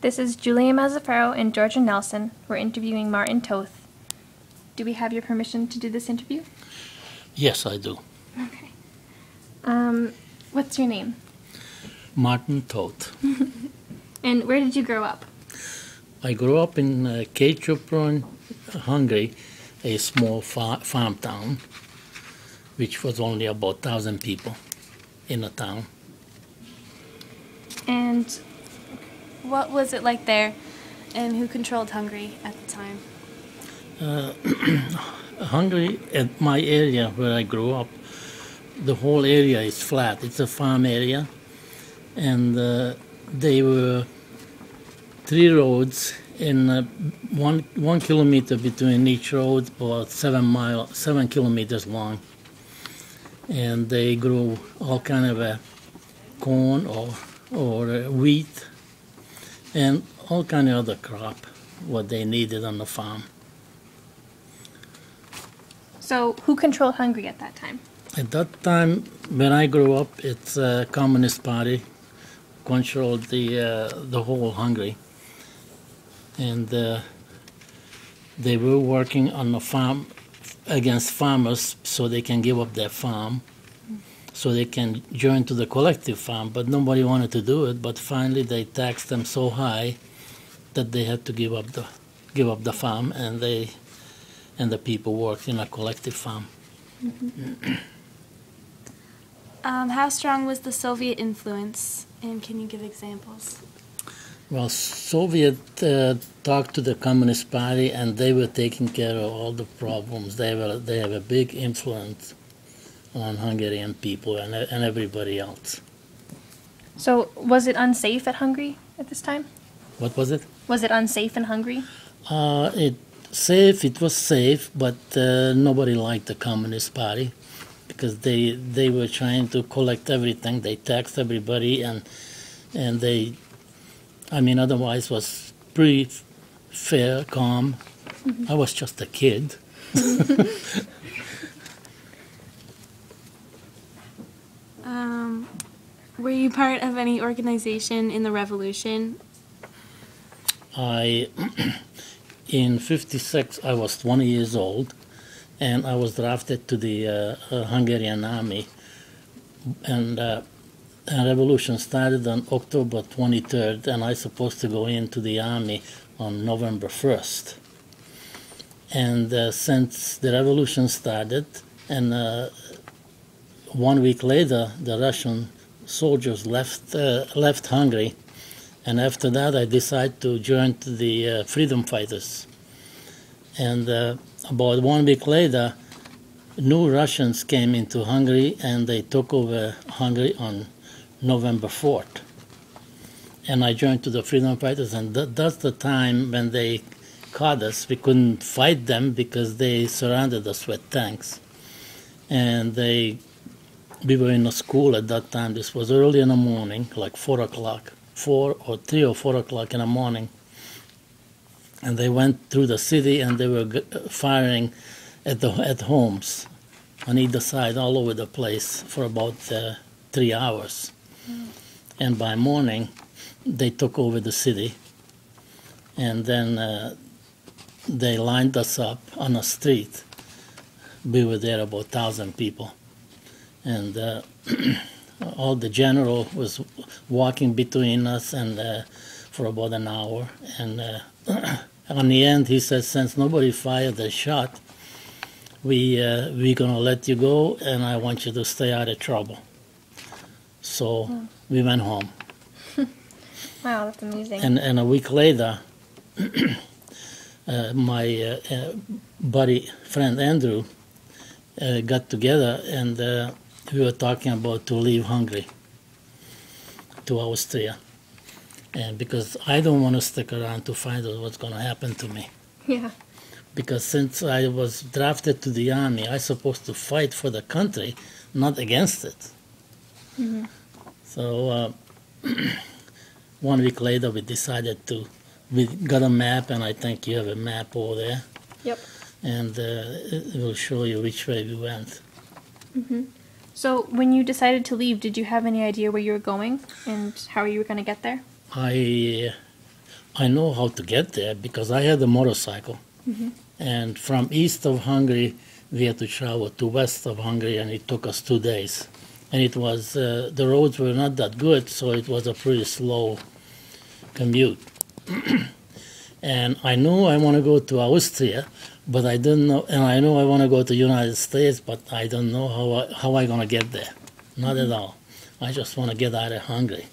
This is Julia Mazzaferro and Georgia Nelson. We're interviewing Martin Toth. Do we have your permission to do this interview? Yes, I do. Okay. What's your name? Martin Toth. And where did you grow up? I grew up in Kécsopron, Hungary, a small farm town, which was only about 1,000 people in the town. And What was it like there, and who controlled Hungary at the time? Hungary, at my area where I grew up, the whole area is flat. It's a farm area, and they were 3 roads in 1 kilometer between each road, about 7 kilometers long. And they grew all kind of corn or wheat and all kind of other crop what they needed on the farm. so who controlled Hungary at that time? At that time, when I grew up, it's a Communist Party controlled the whole Hungary, and they were working on the farm against farmers so they can give up their farm, so they can join to the collective farm. But nobody wanted to do it. But finally, they taxed them so high that they had to give up the farm, and the people worked in a collective farm. How strong was the Soviet influence, and can you give examples? Well, Soviet talked to the Communist Party, and they were taking care of all the problems. They have a big influence on Hungarian people and everybody else. So was it unsafe at Hungary at this time? What was it? Was it unsafe in Hungary? It was safe, but nobody liked the Communist Party because they were trying to collect everything. They taxed everybody, and otherwise was pretty fair, calm. I was just a kid. Were you part of any organization in the revolution? In '56, I was 20 years old, and I was drafted to the Hungarian army. And a revolution started on October 23rd, and I was supposed to go into the army on November 1st. And since the revolution started, and 1 week later, the Russian soldiers left Hungary, and after that, I decided to join the freedom fighters. And about 1 week later, new Russians came into Hungary, and they took over Hungary on November 4th. And I joined to the freedom fighters, and that's the time when they caught us. We couldn't fight them because they surrounded us with tanks. And we were in a school at that time. This was early in the morning, like 4 o'clock, 4 or 3 or 4 o'clock in the morning. And they went through the city, and they were firing at homes on either side, all over the place, for about 3 hours. And by morning, they took over the city, and then they lined us up on a street. We were there about 1,000 people, and all the general was walking between us and for about an hour. And on the end, he said, since nobody fired a shot, we're gonna let you go, and I want you to stay out of trouble. So we went home. Wow, that's amazing. And a week later, my friend Andrew got together, and we were talking about to leave Hungary to Austria. And because I don't want to stick around to find out what's going to happen to me. Yeah. Because since I was drafted to the army, I was supposed to fight for the country, not against it. Mm-hmm. So 1 week later, we got a map, and I think you have a map over there. Yep. And it will show you which way we went. Mm-hmm. So when you decided to leave, did you have any idea where you were going and how you were going to get there? I know how to get there because I had a motorcycle. And from east of Hungary, we had to travel to west of Hungary, and it took us 2 days. And it was, the roads were not that good, so it was a pretty slow commute. And I knew I want to go to Austria, but I didn't know, and I know I want to go to United States, but I don't know how I going to get there. Not at all. I just want to get out of Hungary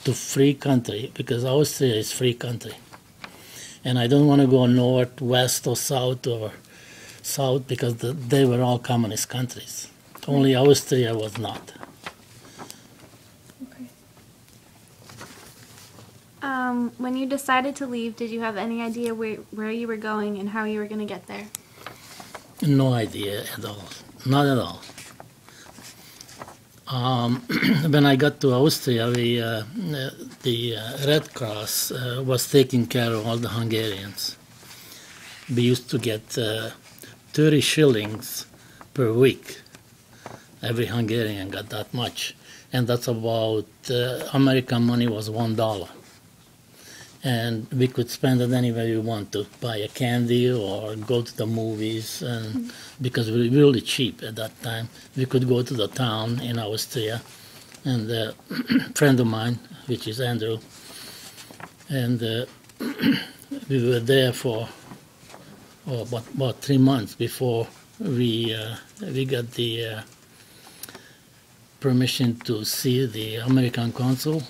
to free country, because Austria is free country. And I don't want to go north, west, or south, because they were all communist countries. Only Austria was not. Okay. When you decided to leave, did you have any idea where you were going and how you were going to get there? No idea at all. Not at all. When I got to Austria, the Red Cross was taking care of all the Hungarians. We used to get 30 shillings per week. Every Hungarian got that much. And that's about, American money was $1. And we could spend it anywhere we want to, buy a candy or go to the movies, and because we were really cheap at that time. We could go to the town in Austria, and a friend of mine, which is Andrew, and we were there for about 3 months before we got the permission to see the American consul,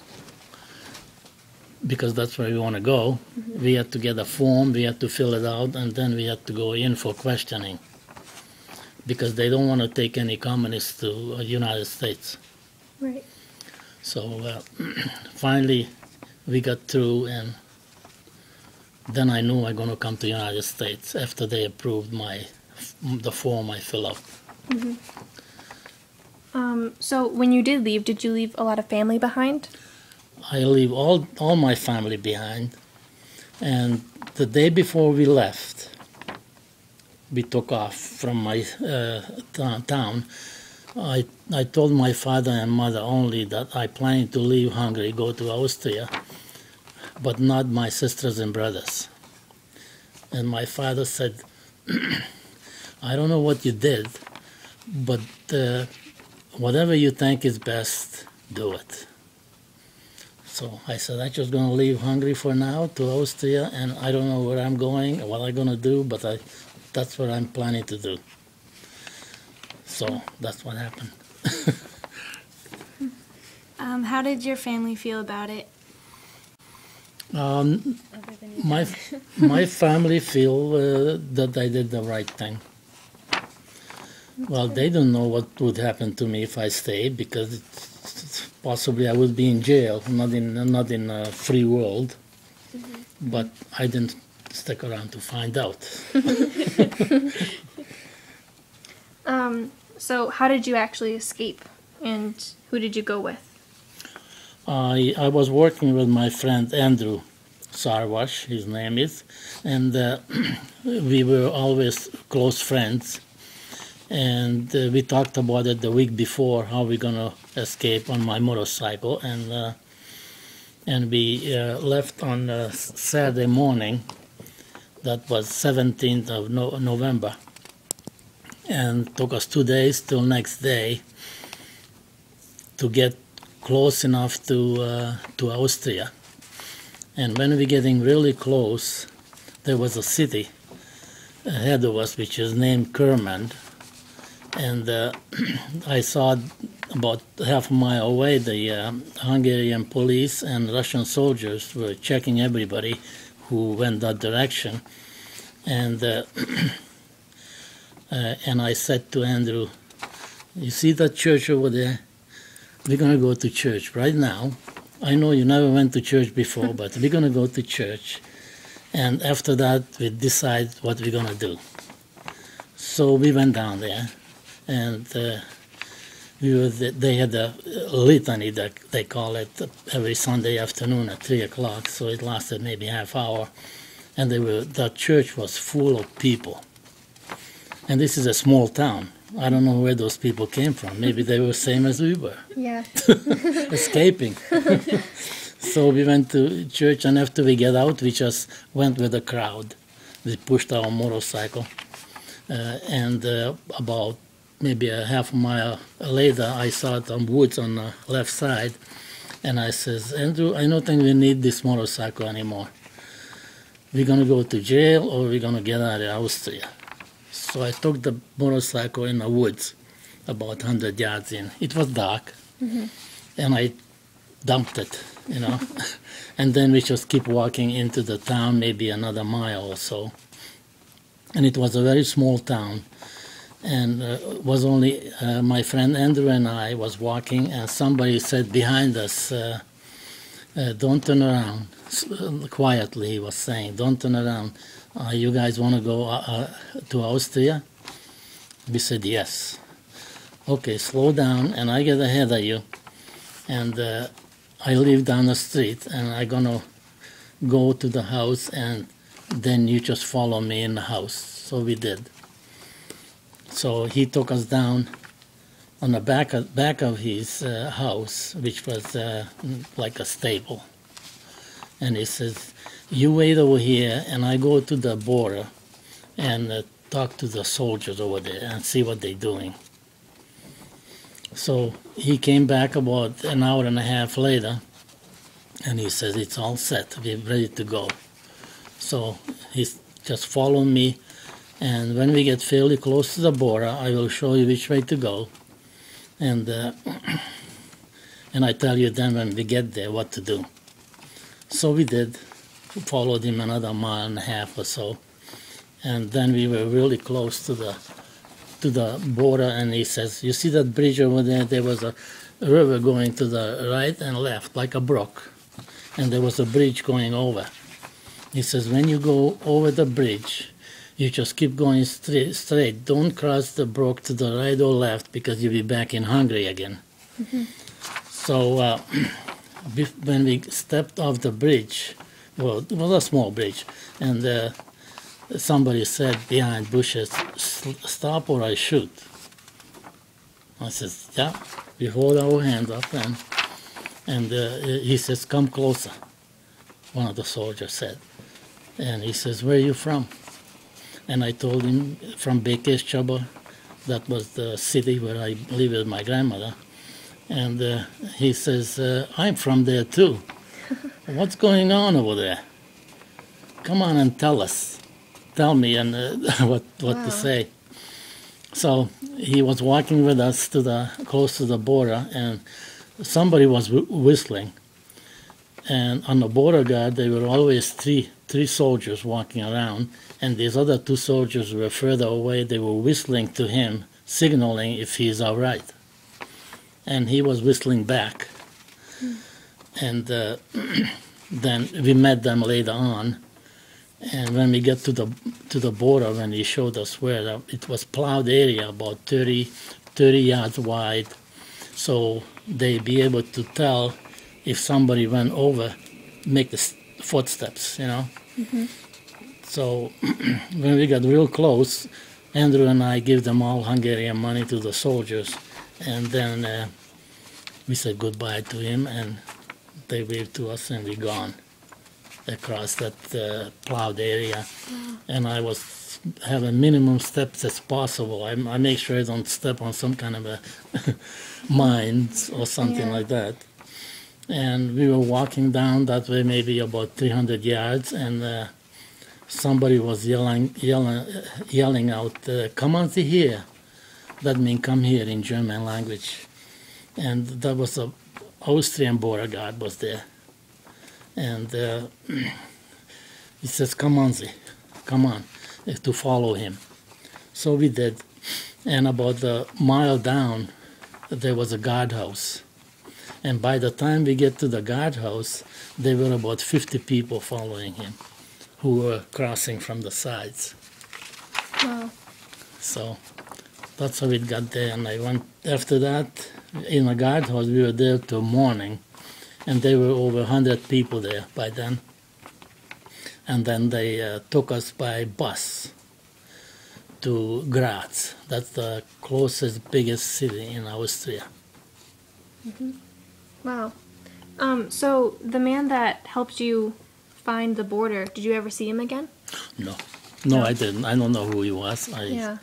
because that's where we want to go. We had to get a form, we had to fill it out, and then we had to go in for questioning, because they don't want to take any communists to the United States. Right. So finally we got through, and then I knew I was going to come to the United States after they approved the form I fill out. So when you did leave, did you leave a lot of family behind? I leave all my family behind, and the day before we left, we took off from my town. I told my father and mother only that I planned to leave Hungary, go to Austria, but not my sisters and brothers. And my father said, I don't know what you did, but whatever you think is best, do it. So I said, I'm just going to leave Hungary for now to Austria, and I don't know where I'm going or what I'm going to do, but that's what I'm planning to do. So that's what happened. How did your family feel about it? My family feel that I did the right thing. Well, they don't know what would happen to me if I stayed, because possibly I would be in jail, not in a free world. But I didn't stick around to find out. So how did you actually escape, and who did you go with? I was working with my friend Andrew Sarvash, his name is, and we were always close friends. And we talked about it the week before, how we're gonna escape on my motorcycle, and we left on Saturday morning. That was 17th of November, and took us 2 days till next day to get close enough to Austria. And when we're getting really close, there was a city ahead of us which is named Kermend. And I saw about half a mile away the Hungarian police and Russian soldiers were checking everybody who went that direction. And and I said to Andrew, you see that church over there? We're going to go to church right now. I know you never went to church before, but we're going to go to church. And after that, we decide what we're going to do. So we went down there. And they had a litany, that they call it, every Sunday afternoon at 3 o'clock, so it lasted maybe half hour. And the church was full of people. And this is a small town. I don't know where those people came from. Maybe they were the same as we were. Yeah. Escaping. So we went to church, and after we get out, we just went with the crowd. We pushed our motorcycle, and about maybe a half a mile later, I saw some woods on the left side, and I says, Andrew, I don't think we need this motorcycle anymore. We're going to go to jail, or we're going to get out of Austria. So I took the motorcycle in the woods, about 100 yards in. It was dark, and I dumped it, you know. And then we just keep walking into the town, maybe another mile or so. And it was a very small town. And it was only my friend Andrew and I was walking, and somebody said behind us, don't turn around. Quietly, he was saying, don't turn around. You guys want to go to Austria? We said, yes. Okay, slow down, and I get ahead of you. And I live down the street, and I'm going to go to the house, and then you just follow me in the house. So we did. So he took us down on the back of his house, which was like a stable. And he says, you wait over here, and I go to the border and talk to the soldiers over there and see what they're doing. So he came back about an hour and a half later, and he says, it's all set, we're ready to go. So he just followed me, and when we get fairly close to the border, I will show you which way to go, and I tell you then when we get there what to do. So we did, followed him another mile and a half or so, and then we were really close to the border, and he says, you see that bridge over there? There was a river going to the right and left, like a brook, and there was a bridge going over. He says, when you go over the bridge, you just keep going straight. Don't cross the brook to the right or left, because you'll be back in Hungary again. So when we stepped off the bridge, well, it was a small bridge, and somebody said behind bushes, stop or I shoot. I says, yeah. We hold our hands up, and he says, come closer, one of the soldiers said. And he says, where are you from? And I told him, from Békéscsaba, that was the city where I lived with my grandmother. And he says, I'm from there too. What's going on over there? Come on and tell us. Tell me and what to say. So he was walking with us close to the border, and somebody was whistling. And on the border guard, there were always three soldiers walking around, and these other two soldiers were further away. They were whistling to him, signaling if he's all right. And he was whistling back. And then we met them later on. And when we get to the border, when he showed us where, it was plowed area, about 30 yards wide. So they'd be able to tell if somebody went over, make the footsteps, you know. So when we got real close, Andrew and I gave them all Hungarian money to the soldiers, and then we said goodbye to him, and they waved to us, and we gone across that plowed area. And I was having minimum steps as possible. I make sure I don't step on some kind of a mines or something like that. And we were walking down that way, maybe about 300 yards, and somebody was yelling out, "Come on, see here." That means "come here" in German language. And that was a Austrian border guard was there, and he says, "Come on, see, come on," to follow him. So we did, and about a mile down, there was a guardhouse. And by the time we get to the guardhouse, there were about 50 people following him who were crossing from the sides. Wow. So that's how it got there. And I went after that in the guardhouse. We were there till morning, and there were over 100 people there by then. And then they took us by bus to Graz. That's the closest, biggest city in Austria. Wow. So the man that helped you find the border, did you ever see him again? No, No. I didn't. I don't know who he was. Yeah.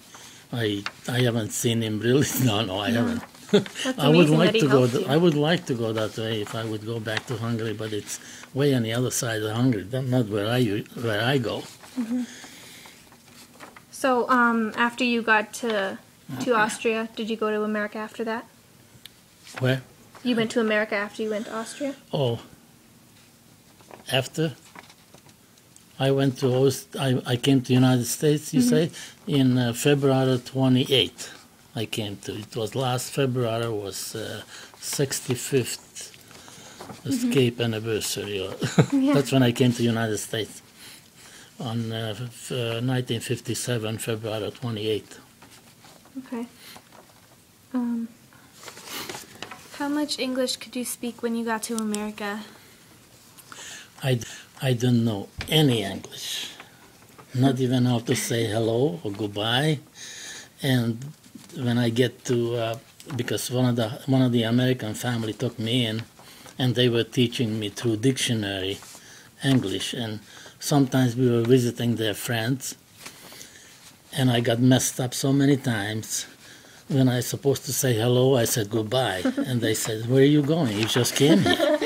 I haven't seen him really. No, I haven't. That's I would amazing like that he to go. helped you. I would like to go that way if I would go back to Hungary, but it's way on the other side of Hungary. Not where I go. So, after you got to Austria, did you go to America after that? Where? You went to America after you went to Austria? Oh, after I went to I came to United States. You say in February 28th. I came to. It was last February. Was 65th escape anniversary. Yeah. That's when I came to United States on 1957, February 28th. Okay. How much English could you speak when you got to America? I don't know any English, not even how to say hello or goodbye. And when I get to, because one of the American family took me in, and they were teaching me through dictionary English, and sometimes we were visiting their friends, and I got messed up so many times. When I was supposed to say hello, I said goodbye, and they said, "Where are you going? You just came here."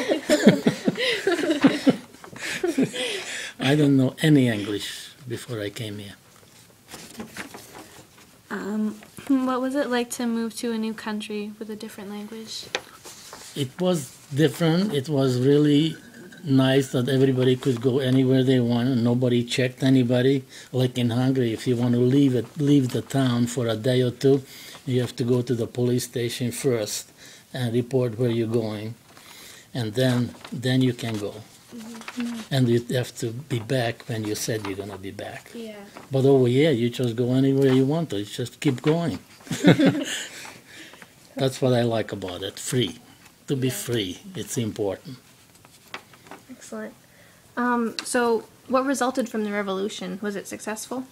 I don't know any English before I came here. What was it like to move to a new country with a different language? It was different. It was really nice that everybody could go anywhere they wanted. Nobody checked anybody. Like in Hungary, if you want to leave the town for a day or two, you have to go to the police station first and report where you're going, and then you can go. And you have to be back when you said you're going to be back. Yeah. But over here, you just go anywhere you want to. You just keep going. That's what I like about it. Free. To be free, it's important. Excellent. So, what resulted from the revolution? Was it successful?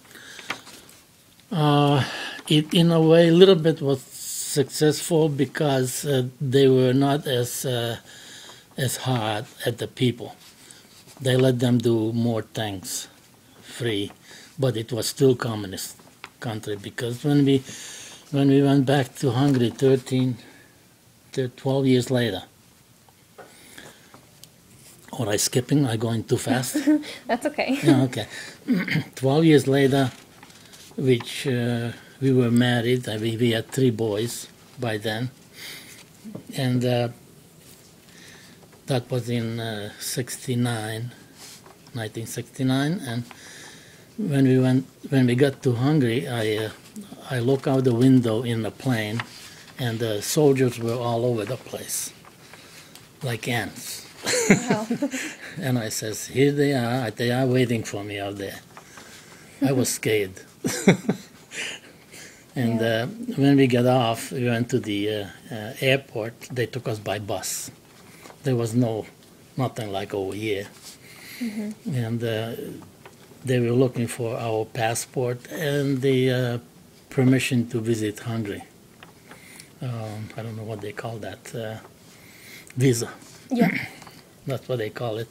It, in a way, a little bit was successful because they were not as hard at the people. They let them do more things free, but it was still communist country, because when we went back to Hungary 12 years later. Or I skipping? I going too fast? That's okay. Yeah, okay. 12 years later, which we were married. We had 3 boys by then, and that was in 1969, and when we got to Hungary, I look out the window in the plane, and the soldiers were all over the place, like ants. Wow. And I says, here they are waiting for me out there. I was scared. And when we got off, we went to the airport. They took us by bus. There was nothing like over here. Mm-hmm. And they were looking for our passport and the permission to visit Hungary. I don't know what they call that. Visa. Yeah. That's what they call it.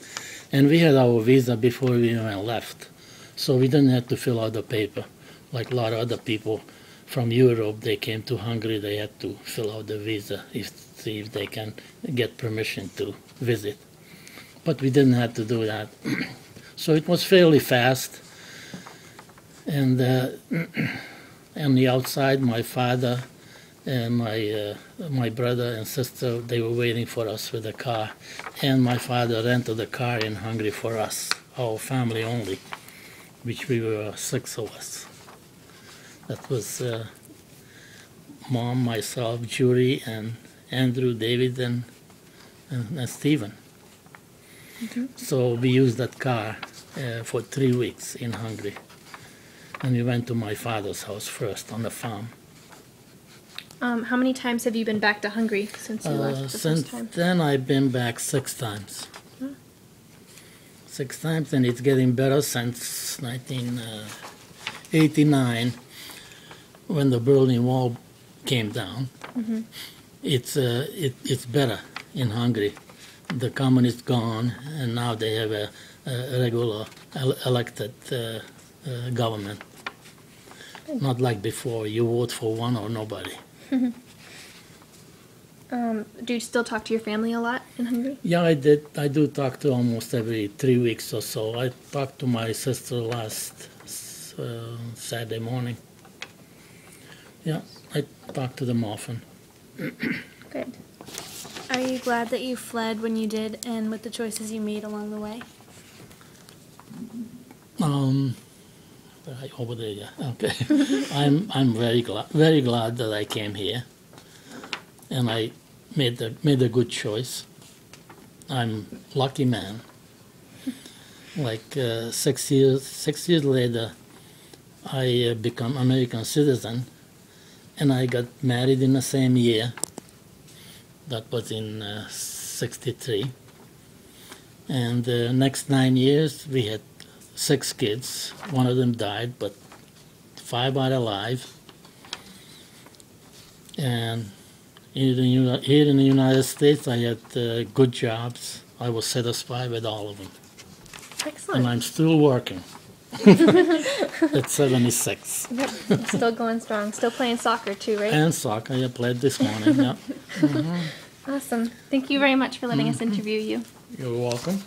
And we had our visa before we even left. So we didn't have to fill out the paper. Like a lot of other people from Europe, they came to Hungary, they had to fill out the visa, see if they can get permission to visit. But we didn't have to do that. So it was fairly fast. And on the outside, my father and my brother and sister, they were waiting for us with a car. And my father rented a car in Hungary for us, our family only, which we were 6 of us. That was Mom, myself, Judy, and Andrew, David, and Stephen. Mm-hmm. So we used that car for 3 weeks in Hungary. And we went to my father's house first on the farm. How many times have you been back to Hungary since you left the first time? Since then, I've been back 6 times. 6 times, and it's getting better since 1989, when the Berlin Wall came down. Mm-hmm. It's better in Hungary. the communists gone, and now they have a regular elected government. Not like before, you vote for one or nobody. Do you still talk to your family a lot in Hungary? Yeah, I did. I do talk to almost every 3 weeks or so. I talked to my sister last Saturday morning. Yeah, I talk to them often. Good. Are you glad that you fled when you did and with the choices you made along the way? Right over there, yeah. Okay. I'm very glad that I came here, and I made a good choice. I'm lucky man. Like 6 years later, I become American citizen, and I got married in the same year. That was in '63. And the next 9 years, we had 6 kids. One of them died, but 5 are alive. And here in the United States, I had good jobs. I was satisfied with all of them. Excellent. And I'm still working at 76. Yep. Still going strong. Still playing soccer too, right? And soccer, I played this morning, yeah. Awesome. Thank you very much for letting us interview you. You're welcome.